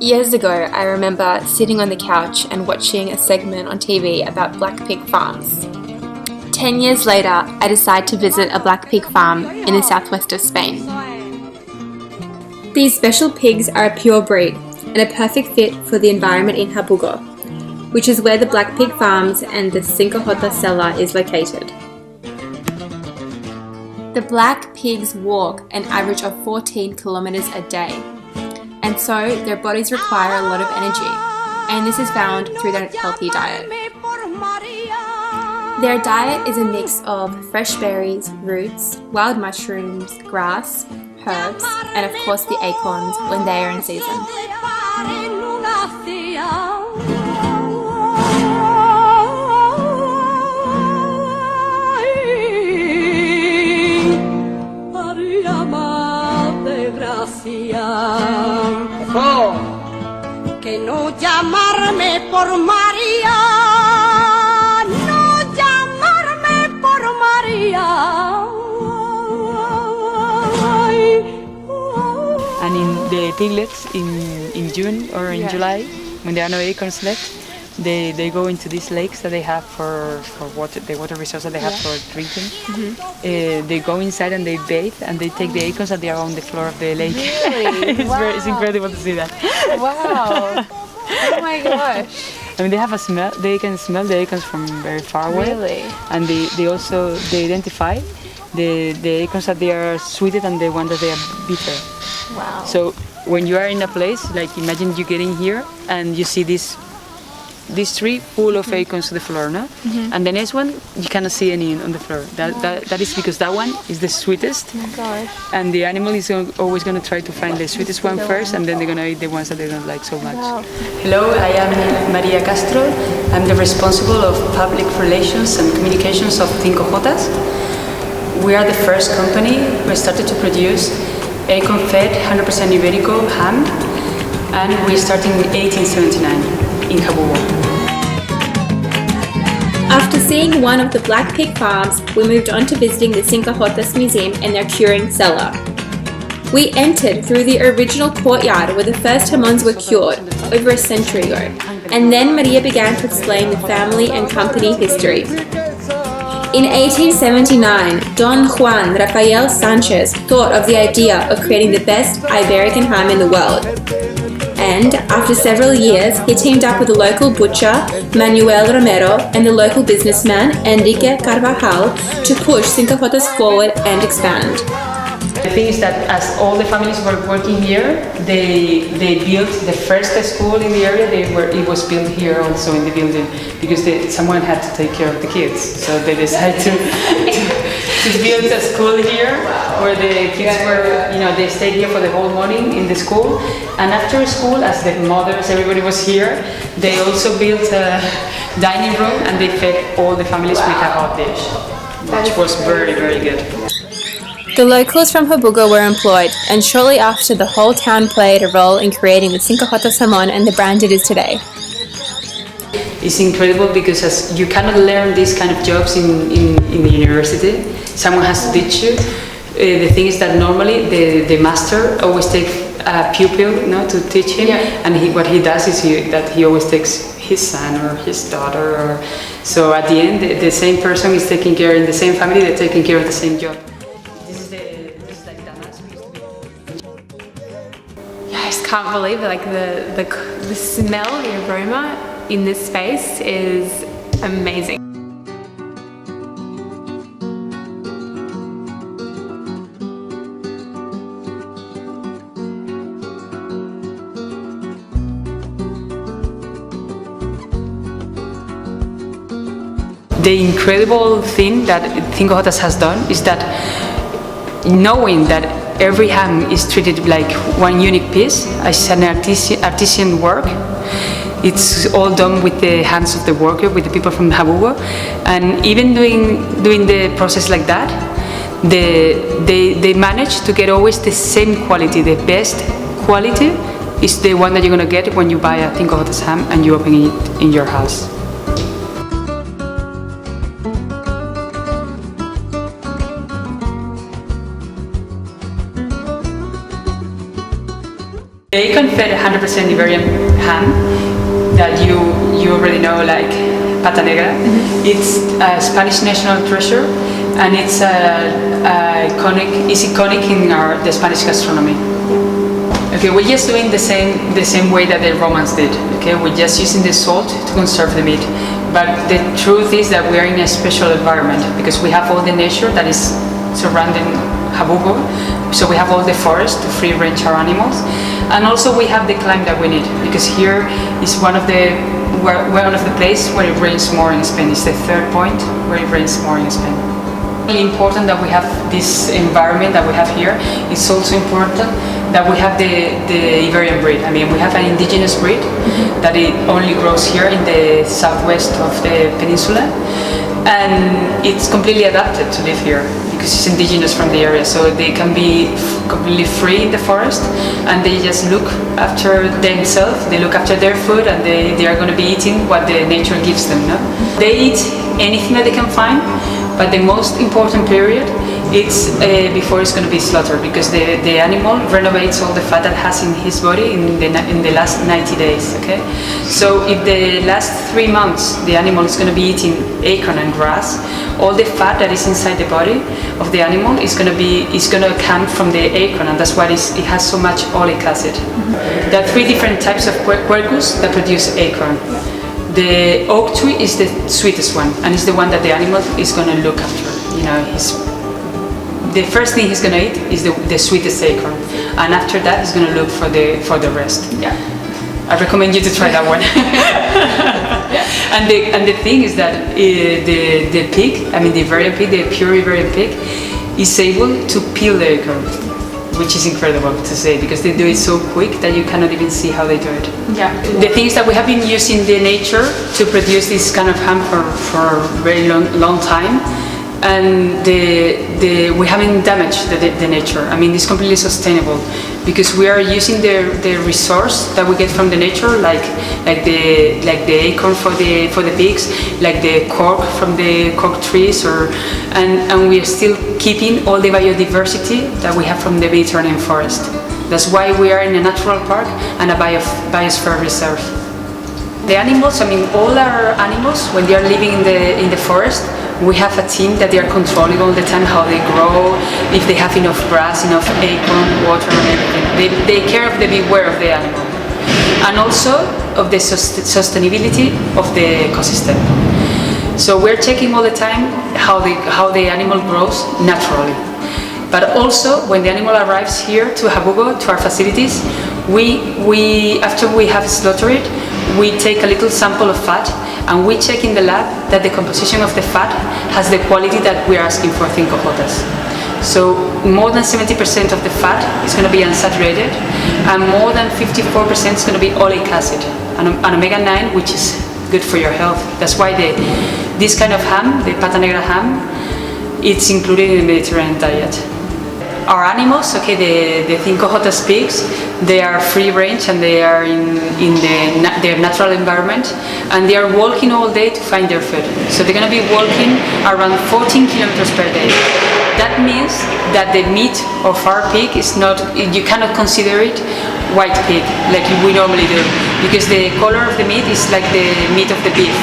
Years ago, I remember sitting on the couch and watching a segment on TV about black pig farms. 10 years later, I decide to visit a black pig farm in the southwest of Spain. These special pigs are a pure breed and a perfect fit for the environment in Hamburgo, which is where the black pig farms and the Cinco Jotas cellar is located. The black pigs walk an average of 14 kilometers a day, and so their bodies require a lot of energy, and this is found through their healthy diet. Their diet is a mix of fresh berries, roots, wild mushrooms, grass, herbs, and of course the acorns when they are in season. Que no llamarme por María, no llamarme por María. And in the piglets in June or in July, when there are no acorns left, they go into these lakes that they have for water, the water resource that they have for drinking. They go inside and they bathe and they take the acorns and they are on the floor of the lake. Really? It's incredible to see that. Wow! Oh my gosh! I mean, they have a smell. They can smell the acorns from very far away. Really? And they also identify the acorns that they are sweeter than the ones that they are bitter. Wow! So when you are in a place, like imagine you get in here and you see this tree full of acorns to the floor, no? And the next one you cannot see any on the floor. That is because that one is the sweetest. Oh my gosh! And the animal is always going to try to find the sweetest one first, and then they're going to eat the ones that they don't like so much. Wow. Hello, I am Maria Castro. I'm the responsible of public relations and communications of Cinco Jotas. We are the first company who started to produce acorn-fed 100% Iberico ham, and we started in 1879 in Hamburgo. After seeing one of the black pig farms, we moved on to visiting the Cinco Jotas Museum and their curing cellar. We entered through the original courtyard where the first jamons were cured over a century ago, and then Maria began to explain the family and company history. In 1879, Don Juan Rafael Sanchez thought of the idea of creating the best Iberican ham in the world. And after several years, he teamed up with the local butcher, Manuel Romero, and the local businessman, Enrique Carvajal, to push Cinco Jotas forward and expand. The thing is that as all the families were working here, they built the first school in the area. It was built here also in the building because someone had to take care of the kids. So they decided to build a school here where the kids were, they stayed here for the whole morning in the school. And after school, as the mothers, everybody was here, they also built a dining room and they fed all the families with a hot dish, which was very, very good. The locals from Hamburgo were employed, and shortly after the whole town played a role in creating the Cinco Jotas jamon and the brand it is today. It's incredible because you cannot learn these kind of jobs in the university. Someone has to teach you. The thing is that normally the master always takes a pupil to teach him, and what he does is that he always takes his son or his daughter. So at the end, the same person is taking care, in the same family, they're taking care of the same job. I just can't believe it. Like the smell, the aroma in this space is amazing. The incredible thing that Cinco Jotas has done is that knowing that every ham is treated like one unique piece, it's an artisan work. It's all done with the hands of the worker, with the people from Jabugo, and even doing the process like that, they manage to get always the same quality. The best quality is the one that you're gonna get when you buy a Cinco Jotas ham and you open it in your house. Acorn-fed 100% Iberian ham that you already know, like pata negra. It's a Spanish national treasure, and it's iconic in the Spanish gastronomy. Okay, we're just doing the same way that the Romans did. Okay, we're just using the salt to conserve the meat. But the truth is that we are in a special environment because we have all the nature that is surrounding Jabugo. So we have all the forest to free range our animals, and also we have the climate that we need because here is one of the places where it rains more in Spain. It's the third point where it rains more in Spain. It's really important that we have this environment that we have here. It's also important that we have the Iberian breed. I mean, we have an indigenous breed that it only grows here in the southwest of the peninsula, and it's completely adapted to live here because it's indigenous from the area, so they can be completely free in the forest, and they just look after themselves, they look after their food, and they are going to be eating what the nature gives them. No? They eat anything that they can find, but the most important period it's before it's going to be slaughtered, because the animal renovates all the fat that has in his body in the last 90 days. Okay, so if the last 3 months the animal is going to be eating acorn and grass, all the fat that is inside the body of the animal is going to come from the acorn, and that's why it has so much oleic acid. There are 3 different types of quercus that produce acorn. The oak tree is the sweetest one, and it's the one that the animal is going to look after. You know, the first thing he's going to eat is the sweetest acorn, and after that he's going to look for the rest. Yeah, I recommend you to try that one. Yeah. And the thing is that the pig, I mean the Iberian pig, the pure Iberian pig, is able to peel the acorn, which is incredible to say, because they do it so quick that you cannot even see how they do it. Yeah. The thing is that we have been using the nature to produce this kind of ham for a very long time, and we haven't damaged the nature. I mean, it's completely sustainable because we are using the resource that we get from the nature, like the acorn for the pigs, like the cork from the cork trees, and we are still keeping all the biodiversity that we have from the Mediterranean forest. That's why we are in a natural park and a biosphere reserve. The animals, I mean, all our animals, when they are living in the forest, we have a team that they are controlling all the time how they grow, if they have enough grass, enough acorn, water, and everything. They care of the beware of the animal, and also of the sustainability of the ecosystem. So we're checking all the time how the animal grows naturally. But also, when the animal arrives here to Jabugo, to our facilities, after we have slaughtered it, we take a little sample of fat, and we check in the lab that the composition of the fat has the quality that we're asking for Cinco Jotas. So more than 70% of the fat is going to be unsaturated, and more than 54% is going to be oleic acid, and omega-9, which is good for your health. That's why this kind of ham, the pata negra ham, it's included in the Mediterranean diet. Our animals, okay, the Cinco Jotas pigs, they are free range and they are in their natural environment, and they are walking all day to find their food. So they're going to be walking around 14 kilometers per day. That means that the meat of our pig is not, you cannot consider it white pig like we normally do, because the color of the meat is like the meat of the beef.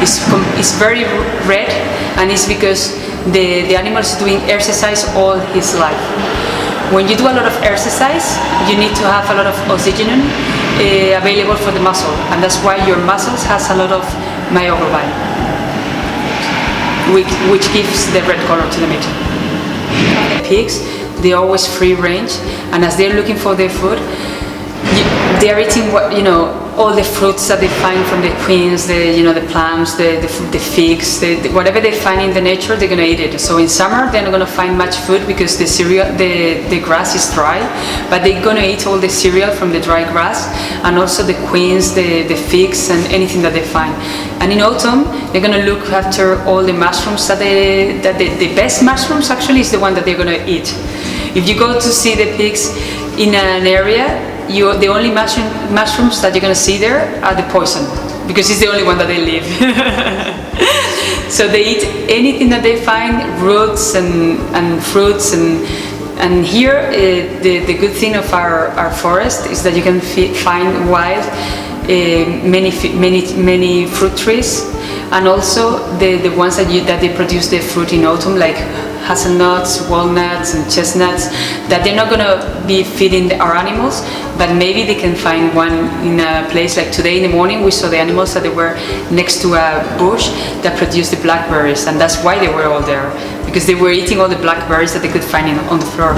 It's very red, and it's because the animal is doing exercise all his life. When you do a lot of exercise, you need to have a lot of oxygen available for the muscle, and that's why your muscles has a lot of myoglobin, which gives the red color to the meat. Pigs, they're always free range, and as they're looking for their food, they're eating all the fruits that they find from the queens, the plums, the figs, whatever they find in the nature, they're gonna eat it. So in summer, they're not gonna find much food because the grass is dry, but they're gonna eat all the cereal from the dry grass, and also the queens, the figs, and anything that they find. And in autumn, they're gonna look after all the mushrooms the best mushrooms actually is the one that they're gonna eat. If you go to see the pigs in an area, the only mushrooms that you're gonna see there are the poison, because it's the only one that they live. So they eat anything that they find, roots and fruits, and here the good thing of our forest is that you can find wild many fruit trees, and also the ones that they produce the fruit in autumn, like hazelnuts, walnuts, and chestnuts, that they're not gonna be feeding our animals, but maybe they can find one in a place. Like today in the morning, we saw the animals that they were next to a bush that produced the blackberries, and that's why they were all there, because they were eating all the blackberries that they could find on the floor.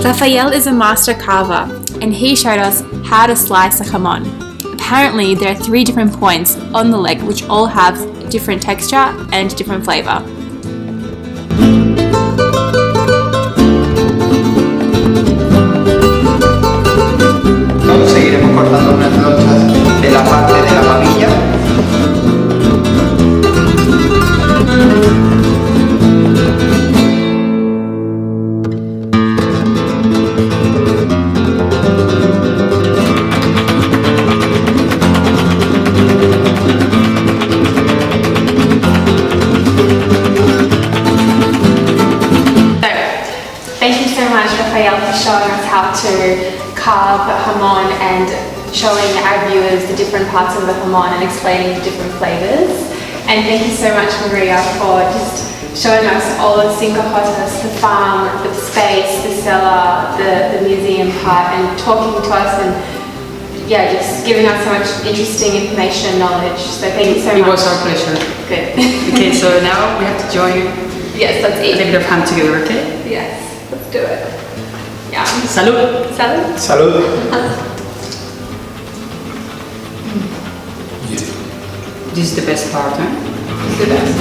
Rafael is a master carver, and he showed us how to slice a jamon. Apparently, there are 3 different points on the leg which all have different texture and different flavour. Luego seguiremos cortando unas lonchas de la parte de la babilla. Showing us how to carve jamon and showing our viewers the different parts of the jamon and explaining the different flavors. And thank you so much, Maria, for just showing us all of Cinco Jotas, the farm, the space, the cellar, the museum part, and talking to us and just giving us so much interesting information and knowledge. So thank you so much. It was our pleasure. Good. Okay, so now we have to join. Yes, let's eat. A bit of hand together, okay? Yes, let's do it. Yeah. Salud. Salud. Salud. This is the best part, huh? It's the best.